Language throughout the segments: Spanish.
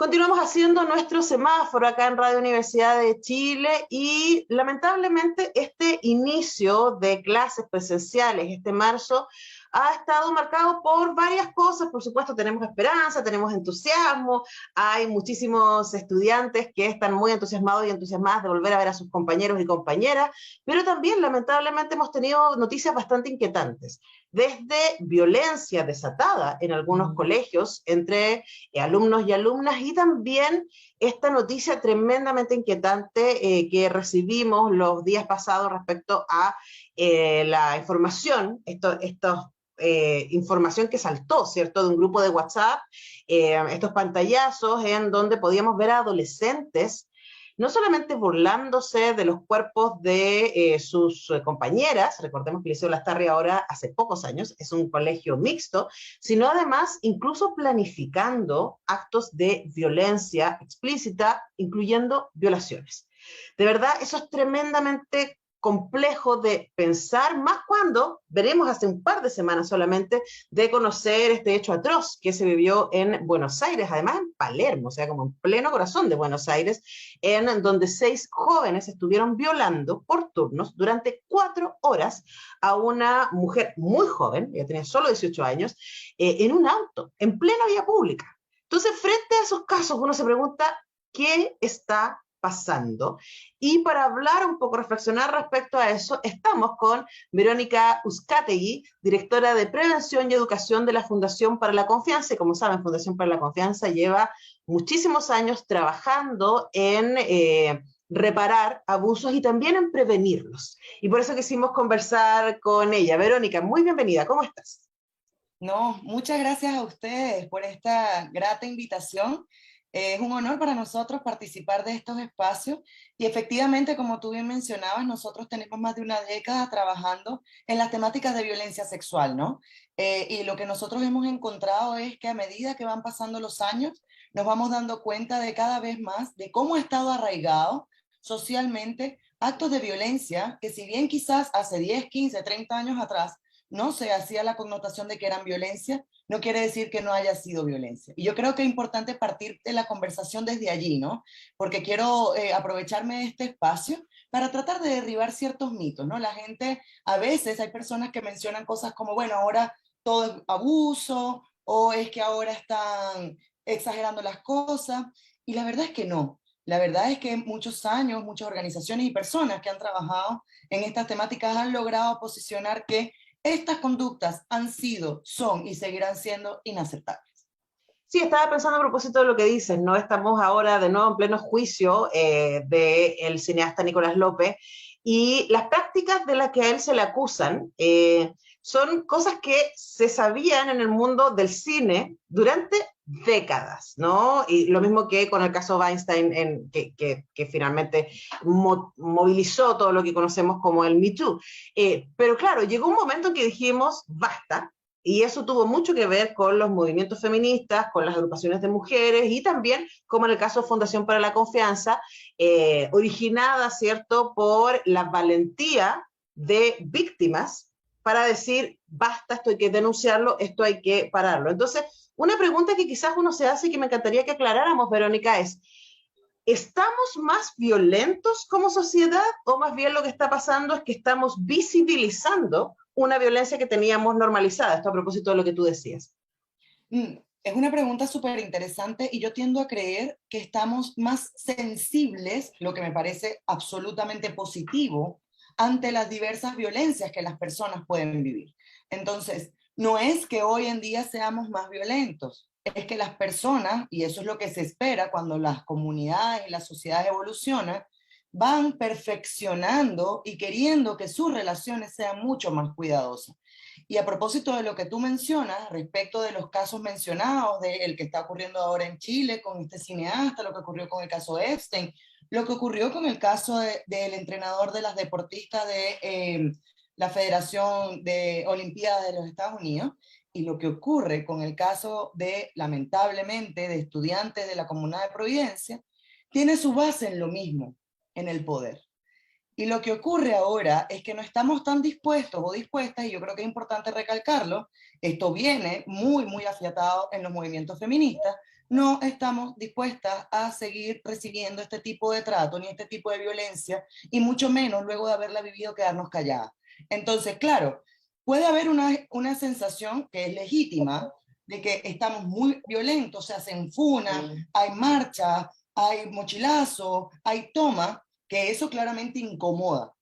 Continuamos haciendo nuestro semáforo acá en Radio Universidad de Chile y lamentablemente este inicio de clases presenciales, este marzo, ha estado marcado por varias cosas. Por supuesto, tenemos esperanza, tenemos entusiasmo, hay muchísimos estudiantes que están muy entusiasmados y entusiasmadas de volver a ver a sus compañeros y compañeras, pero también lamentablemente hemos tenido noticias bastante inquietantes, desde violencia desatada en algunos colegios entre alumnos y alumnas, y también esta noticia tremendamente inquietante que recibimos los días pasados respecto a la información, información que saltó, ¿cierto?, de un grupo de WhatsApp, estos pantallazos en donde podíamos ver a adolescentes no solamente burlándose de los cuerpos de sus compañeras. Recordemos que el Liceo Lastarria ahora, hace pocos años, es un colegio mixto, sino además incluso planificando actos de violencia explícita, incluyendo violaciones. De verdad, eso es tremendamente complejo de pensar, más cuando veremos hace un par de semanas solamente de conocer este hecho atroz que se vivió en Buenos Aires, además en Palermo, o sea, como en pleno corazón de Buenos Aires, en donde 6 jóvenes estuvieron violando por turnos durante 4 horas a una mujer muy joven, ella tenía solo 18 años, en un auto, en plena vía pública. Entonces, frente a esos casos, uno se pregunta, ¿qué está pasando? Y para hablar un poco, reflexionar respecto a eso, estamos con Verónica Uzcategui, directora de Prevención y Educación de la Fundación para la Confianza. Y como saben, Fundación para la Confianza lleva muchísimos años trabajando en reparar abusos y también en prevenirlos. Y por eso quisimos conversar con ella. Verónica, muy bienvenida, ¿cómo estás? No, muchas gracias a ustedes por esta grata invitación. Es un honor para nosotros participar de estos espacios y efectivamente, como tú bien mencionabas, nosotros tenemos más de una década trabajando en las temáticas de violencia sexual, ¿no? Y lo que nosotros hemos encontrado es que a medida que van pasando los años, nos vamos dando cuenta de cada vez más de cómo ha estado arraigado socialmente actos de violencia que, si bien quizás hace 10, 15, 30 años atrás no se hacía la connotación de que eran violencia, no quiere decir que no haya sido violencia. Y yo creo que es importante partir de la conversación desde allí, ¿no? Porque quiero aprovecharme de este espacio para tratar de derribar ciertos mitos, ¿no? La gente, a veces hay personas que mencionan cosas como, bueno, ahora todo es abuso, o es que ahora están exagerando las cosas, y la verdad es que no. La verdad es que muchos años, muchas organizaciones y personas que han trabajado en estas temáticas han logrado posicionar que estas conductas han sido, son y seguirán siendo inaceptables. Sí, estaba pensando a propósito de lo que dices, ¿no? Estamos ahora de nuevo en pleno juicio del cineasta Nicolás López, y las prácticas de las que a él se le acusan son cosas que se sabían en el mundo del cine durante décadas, ¿no? Y lo mismo que con el caso Weinstein, que finalmente movilizó todo lo que conocemos como el Me Too. Pero claro, llegó un momento en que dijimos, basta. Y eso tuvo mucho que ver con los movimientos feministas, con las agrupaciones de mujeres y también, como en el caso de Fundación para la Confianza, originada, ¿cierto?, por la valentía de víctimas para decir, basta, esto hay que denunciarlo, esto hay que pararlo. Entonces, una pregunta que quizás uno se hace y que me encantaría que aclaráramos, Verónica, es, ¿estamos más violentos como sociedad o más bien lo que está pasando es que estamos visibilizando una violencia que teníamos normalizada? Esto a propósito de lo que tú decías. Es una pregunta súper interesante y yo tiendo a creer que estamos más sensibles, lo que me parece absolutamente positivo, ante las diversas violencias que las personas pueden vivir. Entonces, no es que hoy en día seamos más violentos, es que las personas, y eso es lo que se espera cuando las comunidades y las sociedades evolucionan, van perfeccionando y queriendo que sus relaciones sean mucho más cuidadosas. Y a propósito de lo que tú mencionas, respecto de los casos mencionados, de el que está ocurriendo ahora en Chile con este cineasta, lo que ocurrió con el caso Epstein, lo que ocurrió con el caso del entrenador de las deportistas de la Federación de Olimpiadas de los Estados Unidos, y lo que ocurre con el caso de, lamentablemente, de estudiantes de la Comuna de Providencia, tiene su base en lo mismo, en el poder. Y lo que ocurre ahora es que no estamos tan dispuestos o dispuestas, y yo creo que es importante recalcarlo, esto viene muy, muy afiatado en los movimientos feministas, no estamos dispuestas a seguir recibiendo este tipo de trato ni este tipo de violencia, y mucho menos luego de haberla vivido quedarnos calladas. Entonces, claro, puede haber una sensación que es legítima de que estamos muy violentos, se hacen funas, hay marchas, hay mochilazo, hay toma, que eso claramente incomoda.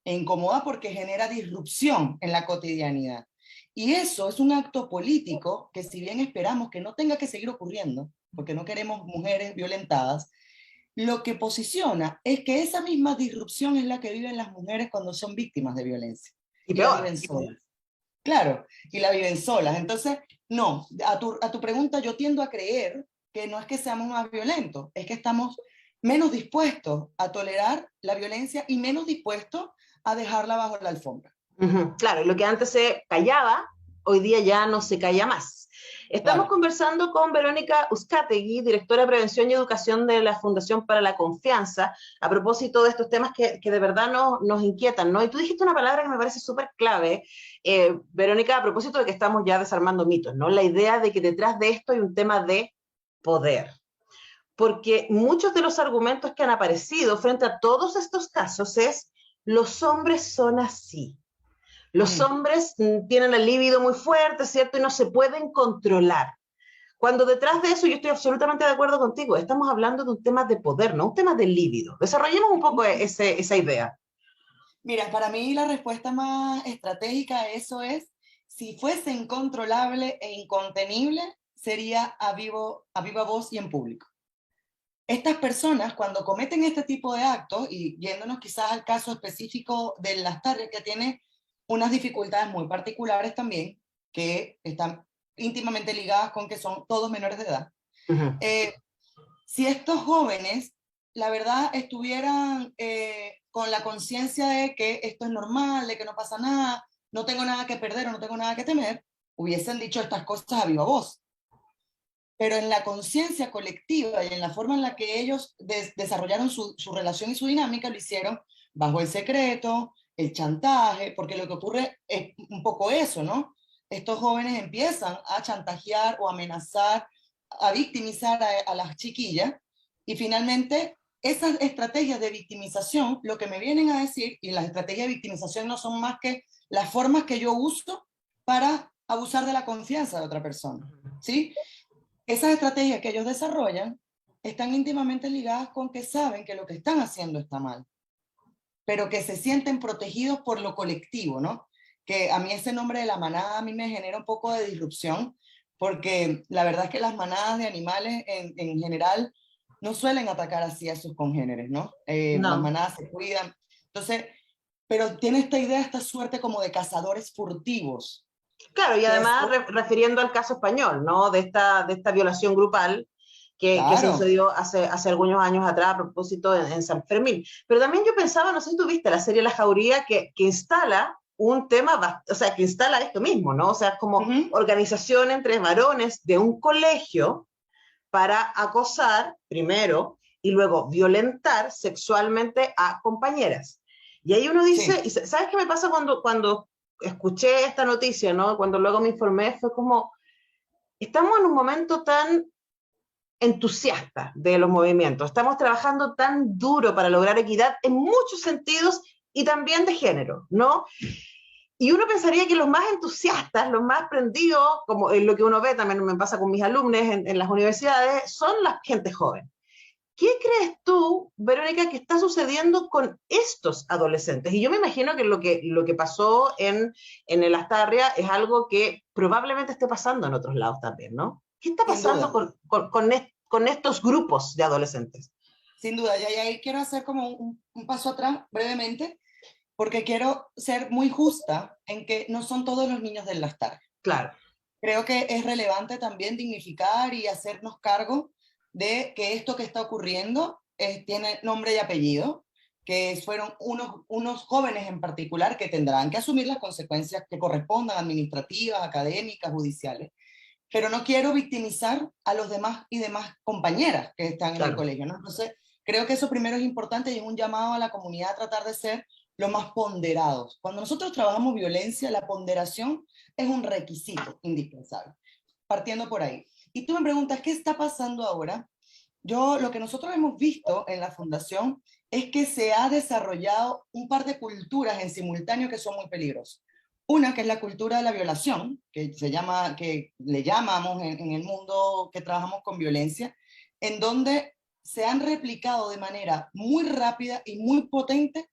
E incomoda porque genera disrupción en la cotidianidad. Y eso es un acto político que, si bien esperamos que no tenga que seguir ocurriendo, porque no queremos mujeres violentadas, lo que posiciona es que esa misma disrupción es la que viven las mujeres cuando son víctimas de violencia. Y Y la peor. viven solas. Claro, y la viven solas. Entonces, no, a tu pregunta yo tiendo a creer que no es que seamos más violentos, es que estamos menos dispuestos a tolerar la violencia y menos dispuestos a dejarla bajo la alfombra. Claro, y lo que antes se callaba, hoy día ya no se calla más. Estamos Claro. conversando con Verónica Uzcategui, directora de Prevención y Educación de la Fundación para la Confianza, a propósito de estos temas que de verdad nos inquietan, ¿no? Y tú dijiste una palabra que me parece súper clave, Verónica, a propósito de que estamos ya desarmando mitos, ¿no? La idea de que detrás de esto hay un tema de poder. Porque muchos de los argumentos que han aparecido frente a todos estos casos es: los hombres son así. Los hombres tienen el líbido muy fuerte, ¿cierto? Y no se pueden controlar. Cuando detrás de eso, yo estoy absolutamente de acuerdo contigo, estamos hablando de un tema de poder, no un tema de líbido. Desarrollemos un poco esa idea. Mira, para mí la respuesta más estratégica a eso es: si fuese incontrolable e incontenible, sería a viva voz y en público. Estas personas, cuando cometen este tipo de actos, y yéndonos quizás al caso específico de las tardes, que tiene unas dificultades muy particulares también, que están íntimamente ligadas con que son todos menores de edad. Uh-huh. Si estos jóvenes, la verdad, estuvieran con la conciencia de que esto es normal, de que no pasa nada, no tengo nada que perder o no tengo nada que temer, hubiesen dicho estas cosas a viva voz. Pero en la conciencia colectiva y en la forma en la que ellos desarrollaron su relación y su dinámica, lo hicieron bajo el secreto, el chantaje, porque lo que ocurre es un poco eso, ¿no? Estos jóvenes empiezan a chantajear o amenazar, a victimizar a las chiquillas, y finalmente esas estrategias de victimización, lo que me vienen a decir, y las estrategias de victimización no son más que las formas que yo uso para abusar de la confianza de otra persona, ¿sí? Esas estrategias que ellos desarrollan están íntimamente ligadas con que saben que lo que están haciendo está mal, pero que se sienten protegidos por lo colectivo, ¿no? Que a mí ese nombre de la manada a mí me genera un poco de disrupción, porque la verdad es que las manadas de animales en general no suelen atacar así a sus congéneres, ¿no? Las No. manadas se cuidan. Entonces, pero tiene esta idea, esta suerte como de cazadores furtivos. Claro, y Que además después, refiriendo al caso español, ¿no? De esta violación grupal que claro, sucedió hace algunos años atrás a propósito en San Fermín. Pero también yo pensaba, no sé si tú viste la serie La Jauría, que instala un tema, o sea, que instala esto mismo, ¿no? O sea, es como organización entre varones de un colegio para acosar primero y luego violentar sexualmente a compañeras. Y ahí uno dice, sí, ¿sabes qué me pasa cuando escuché esta noticia, ¿no? Cuando luego me informé, fue como, estamos en un momento tan entusiasta de los movimientos, estamos trabajando tan duro para lograr equidad en muchos sentidos y también de género, ¿no? Y uno pensaría que los más entusiastas, los más prendidos, como es lo que uno ve, también me pasa con mis alumnos en las universidades, son la gente joven. ¿Qué crees tú, Verónica, que está sucediendo con estos adolescentes? Y yo me imagino que lo que pasó en el Astarria es algo que probablemente esté pasando en otros lados también, ¿no? ¿Qué está sin pasando duda. con estos grupos de adolescentes? Sin duda, y ahí quiero hacer como un paso atrás brevemente, porque quiero ser muy justa en que no son todos los niños del Lastar. Claro. Creo que es relevante también dignificar y hacernos cargo de que esto que está ocurriendo tiene nombre y apellido, que fueron unos jóvenes en particular que tendrán que asumir las consecuencias que correspondan, administrativas, académicas, judiciales. Pero no quiero victimizar a los demás y demás compañeras que están en el Claro. colegio, ¿no? Entonces, Creo que eso primero es importante y es un llamado a la comunidad a tratar de ser lo más ponderados. Cuando nosotros trabajamos violencia, la ponderación es un requisito indispensable, partiendo por ahí. Y tú me preguntas, ¿qué está pasando ahora? Lo que nosotros hemos visto en la fundación es que se ha desarrollado un par de culturas en simultáneo que son muy peligrosas. Una que es la cultura de la violación, que le llamamos en el mundo que trabajamos con violencia, en donde se han replicado de manera muy rápida y muy potente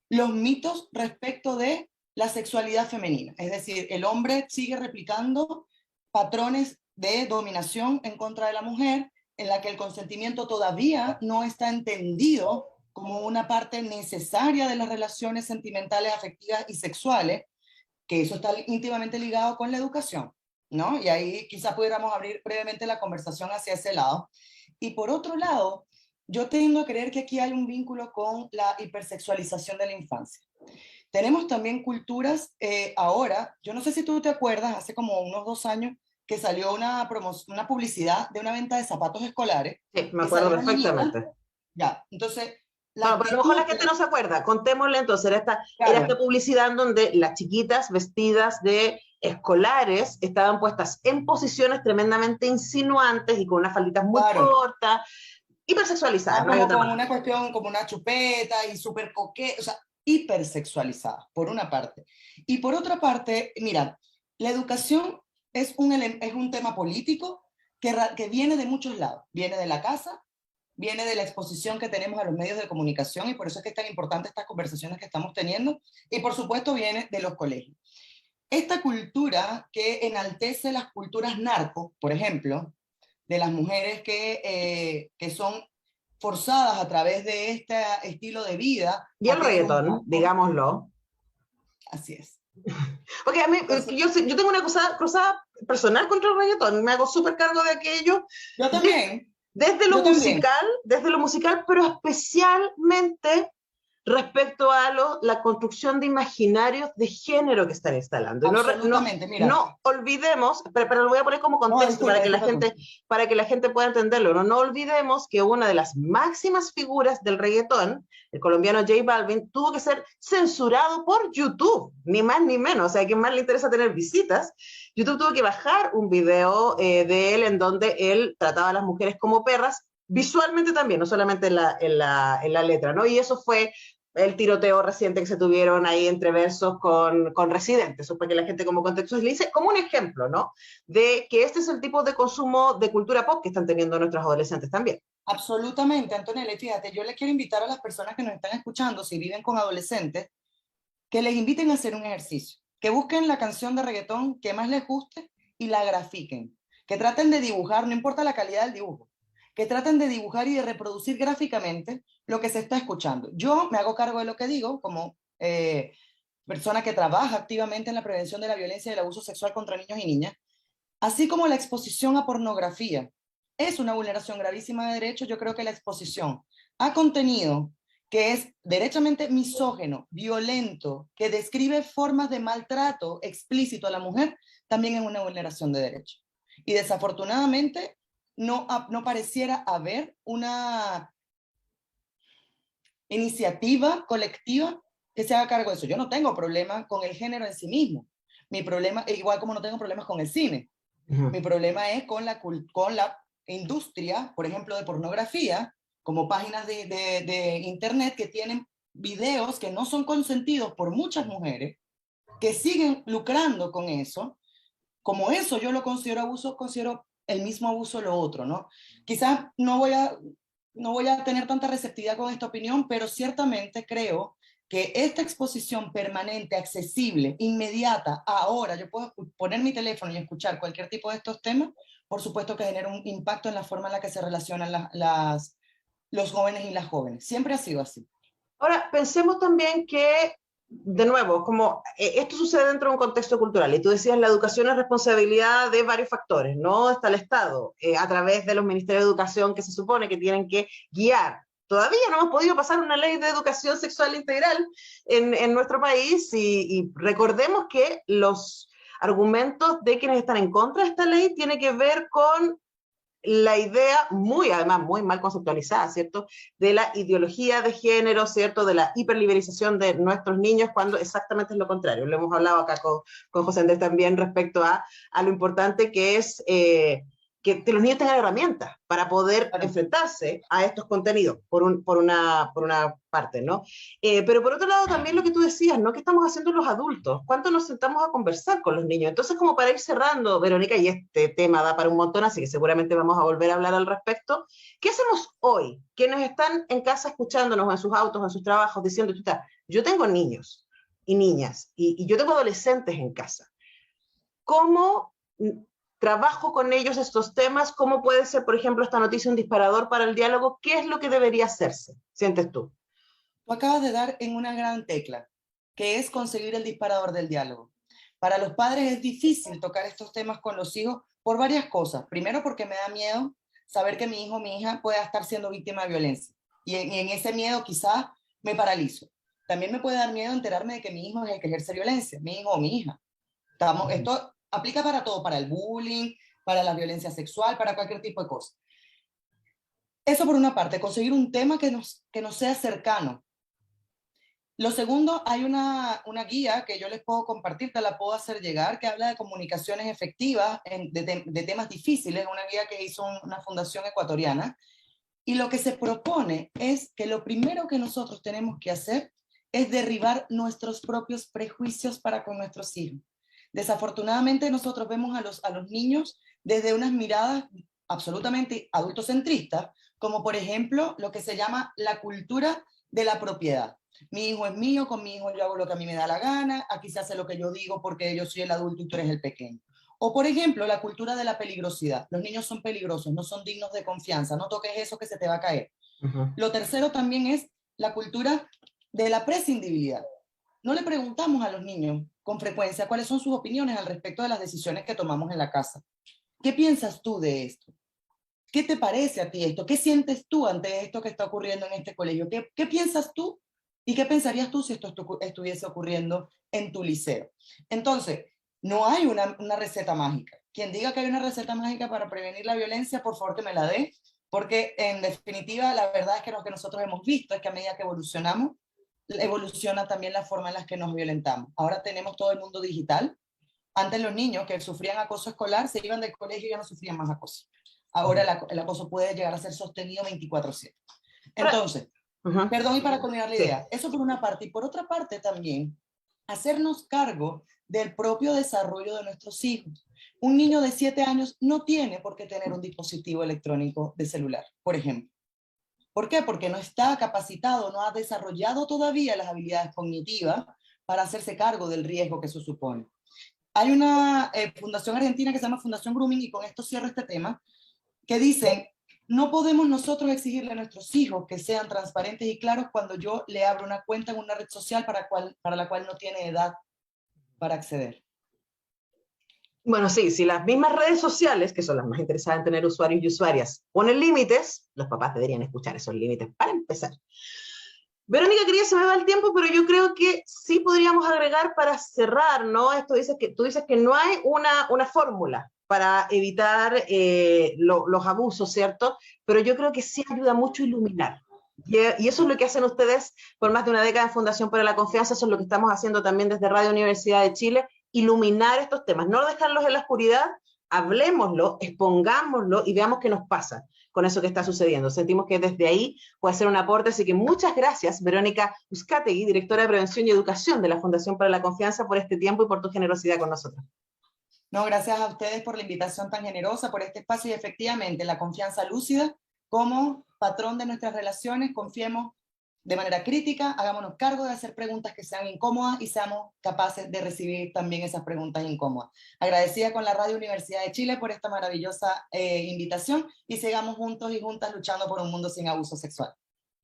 los mitos respecto de la sexualidad femenina. Es decir, el hombre sigue replicando patrones de dominación en contra de la mujer, en la que el consentimiento todavía no está entendido como una parte necesaria de las relaciones sentimentales, afectivas y sexuales, que eso está íntimamente ligado con la educación, ¿no? Y ahí quizás pudiéramos abrir brevemente la conversación hacia ese lado. Y por otro lado, yo tiendo a creer que aquí hay un vínculo con la hipersexualización de la infancia. Tenemos también culturas ahora, yo no sé si tú te acuerdas, hace como unos 2 años, que salió una publicidad de una venta de zapatos escolares. Sí, me acuerdo perfectamente. Ya, entonces, bueno, pero a lo mejor la gente no se acuerda. Contémosle entonces, era esta publicidad en donde las chiquitas vestidas de escolares estaban puestas en posiciones tremendamente insinuantes y con unas falditas muy cortas, hipersexualizadas. Como con una cuestión, como una chupeta y súper coqueta, o sea, hipersexualizadas, por una parte. Y por otra parte, mira, la educación es un tema político que viene de muchos lados. Viene de la casa, viene de la exposición que tenemos a los medios de comunicación, y por eso es que es tan importante estas conversaciones que estamos teniendo, y por supuesto viene de los colegios. Esta cultura que enaltece las culturas narco, por ejemplo, de las mujeres que son forzadas a través de este estilo de vida. Y el reggaetón, digámoslo. Así es. Porque a mí, yo tengo una cruzada personal contra el reggaetón, me hago súper cargo de aquello. Yo también. Desde lo musical, pero especialmente respecto a la construcción de imaginarios de género que están instalando. Absolutamente, mira. No olvidemos, pero lo voy a poner como contexto para que la gente pueda entenderlo. No olvidemos que una de las máximas figuras del reggaetón, el colombiano J Balvin, tuvo que ser censurado por YouTube, ni más ni menos. O sea, a quien más le interesa tener visitas, YouTube tuvo que bajar un video de él en donde él trataba a las mujeres como perras, visualmente también, no solamente en la letra, ¿no? Y eso fue el tiroteo reciente que se tuvieron ahí entre versos con Residente. Eso para que la gente como contextualice, como un ejemplo, ¿no? De que este es el tipo de consumo de cultura pop que están teniendo nuestros adolescentes también. Absolutamente, Antonella. Y fíjate, yo le quiero invitar a las personas que nos están escuchando, si viven con adolescentes, que les inviten a hacer un ejercicio. Que busquen la canción de reggaetón que más les guste y la grafiquen. Que traten de dibujar, no importa la calidad del dibujo, que traten de dibujar y de reproducir gráficamente lo que se está escuchando. Yo me hago cargo de lo que digo como persona que trabaja activamente en la prevención de la violencia y el abuso sexual contra niños y niñas, así como la exposición a pornografía es una vulneración gravísima de derechos. Yo creo que la exposición a contenido que es derechamente misógino, violento, que describe formas de maltrato explícito a la mujer, también es una vulneración de derechos. Y desafortunadamente no pareciera haber una iniciativa colectiva que se haga cargo de eso. Yo no tengo problema con el género en sí mismo. Mi problema, igual como no tengo problemas con el cine, mi problema es con la industria, por ejemplo, de pornografía, como páginas de internet que tienen videos que no son consentidos por muchas mujeres, que siguen lucrando con eso. Como eso yo lo considero abuso, considero el mismo abuso lo otro, ¿no? Quizás no voy a tener tanta receptividad con esta opinión, pero ciertamente creo que esta exposición permanente, accesible, inmediata, ahora, yo puedo poner mi teléfono y escuchar cualquier tipo de estos temas, por supuesto que genera un impacto en la forma en la que se relacionan los jóvenes y las jóvenes. Siempre ha sido así. Ahora, pensemos también que, de nuevo, como esto sucede dentro de un contexto cultural, y tú decías, la educación es responsabilidad de varios factores, ¿no? Está el Estado, a través de los ministerios de educación que se supone que tienen que guiar. Todavía no hemos podido pasar una ley de educación sexual integral en nuestro país, y recordemos que los argumentos de quienes están en contra de esta ley tienen que ver con la idea además muy mal conceptualizada, ¿cierto? De la ideología de género, ¿cierto? De la hiperliberización de nuestros niños, cuando exactamente es lo contrario. Lo hemos hablado acá con José Andrés también respecto a lo importante que es que los niños tengan herramientas para poder enfrentarse a estos contenidos, por una parte, ¿no? Pero por otro lado también lo que tú decías, ¿no? ¿Qué estamos haciendo los adultos? ¿Cuánto nos sentamos a conversar con los niños? Entonces, como para ir cerrando, Verónica, y este tema da para un montón, así que seguramente vamos a volver a hablar al respecto, ¿qué hacemos hoy? Quienes están en casa escuchándonos, en sus autos, en sus trabajos, diciendo, yo tengo niños y niñas, y yo tengo adolescentes en casa. ¿Cómo trabajo con ellos estos temas? ¿Cómo puede ser, por ejemplo, esta noticia un disparador para el diálogo? ¿Qué es lo que debería hacerse? ¿Sientes tú? Tú acabas de dar en una gran tecla, que es conseguir el disparador del diálogo. Para los padres es difícil tocar estos temas con los hijos por varias cosas. Primero, porque me da miedo saber que mi hijo o mi hija pueda estar siendo víctima de violencia. Y en ese miedo quizás me paralizo. También me puede dar miedo enterarme de que mi hijo es el que ejerce violencia, mi hijo o mi hija. Esto aplica para todo, para el bullying, para la violencia sexual, para cualquier tipo de cosa. Eso por una parte, conseguir un tema que nos sea cercano. Lo segundo, hay una guía que yo les puedo compartir, te la puedo hacer llegar, que habla de comunicaciones efectivas de temas difíciles, una guía que hizo una fundación ecuatoriana, y lo que se propone es que lo primero que nosotros tenemos que hacer es derribar nuestros propios prejuicios para con nuestros hijos. Desafortunadamente nosotros vemos a los niños desde unas miradas absolutamente adultocentristas, como por ejemplo lo que se llama la cultura de la propiedad. Mi hijo es mío, con mi hijo yo hago lo que a mí me da la gana, aquí se hace lo que yo digo porque yo soy el adulto y tú eres el pequeño. O por ejemplo, la cultura de la peligrosidad. Los niños son peligrosos, no son dignos de confianza, no toques eso que se te va a caer. Lo tercero también es la cultura de la prescindibilidad. No le preguntamos a los niños con frecuencia cuáles son sus opiniones al respecto de las decisiones que tomamos en la casa. ¿Qué piensas tú de esto? ¿Qué te parece a ti esto? ¿Qué sientes tú ante esto que está ocurriendo en este colegio? ¿Qué piensas tú y qué pensarías tú si esto estuviese ocurriendo en tu liceo? Entonces, no hay una receta mágica. Quien diga que hay una receta mágica para prevenir la violencia, por favor que me la dé, porque en definitiva la verdad es que lo que nosotros hemos visto es que a medida que evolucionamos, evoluciona también la forma en la que nos violentamos. Ahora tenemos todo el mundo digital. Antes los niños que sufrían acoso escolar se iban del colegio y ya no sufrían más acoso. Ahora el acoso puede llegar a ser sostenido 24/7. Entonces, perdón, y para culminar la idea, eso por una parte, y por otra parte también, hacernos cargo del propio desarrollo de nuestros hijos. Un niño de 7 años no tiene por qué tener un dispositivo electrónico de celular, por ejemplo. ¿Por qué? Porque no está capacitado, no ha desarrollado todavía las habilidades cognitivas para hacerse cargo del riesgo que eso supone. Hay una fundación argentina que se llama Fundación Grooming, y con esto cierro este tema, que dicen, no podemos nosotros exigirle a nuestros hijos que sean transparentes y claros cuando yo le abro una cuenta en una red social para la cual no tiene edad para acceder. Bueno, sí, si las mismas redes sociales, que son las más interesadas en tener usuarios y usuarias, ponen límites, los papás deberían escuchar esos límites para empezar. Verónica, querida, se me va el tiempo, pero yo creo que sí podríamos agregar para cerrar, ¿no? Tú dices que no hay una fórmula para evitar los abusos, ¿cierto? Pero yo creo que sí ayuda mucho iluminar. Y eso es lo que hacen ustedes por más de una década en Fundación para la Confianza, eso es lo que estamos haciendo también desde Radio Universidad de Chile, iluminar estos temas, no dejarlos en la oscuridad, hablemoslo, expongámoslo y veamos qué nos pasa con eso que está sucediendo. Sentimos que desde ahí puede ser un aporte, así que muchas gracias, Verónica Uzcategui, directora de Prevención y Educación de la Fundación para la Confianza, por este tiempo y por tu generosidad con nosotros. No, gracias a ustedes por la invitación tan generosa, por este espacio, y efectivamente la confianza lúcida como patrón de nuestras relaciones. Confiemos de manera crítica, hagámonos cargo de hacer preguntas que sean incómodas y seamos capaces de recibir también esas preguntas incómodas. Agradecida con la Radio Universidad de Chile por esta maravillosa invitación, y sigamos juntos y juntas luchando por un mundo sin abuso sexual.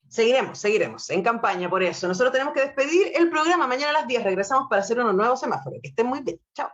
Seguiremos en campaña por eso. Nosotros tenemos que despedir el programa. Mañana a las 10 regresamos para hacer unos nuevos semáforos. Que estén muy bien. Chao.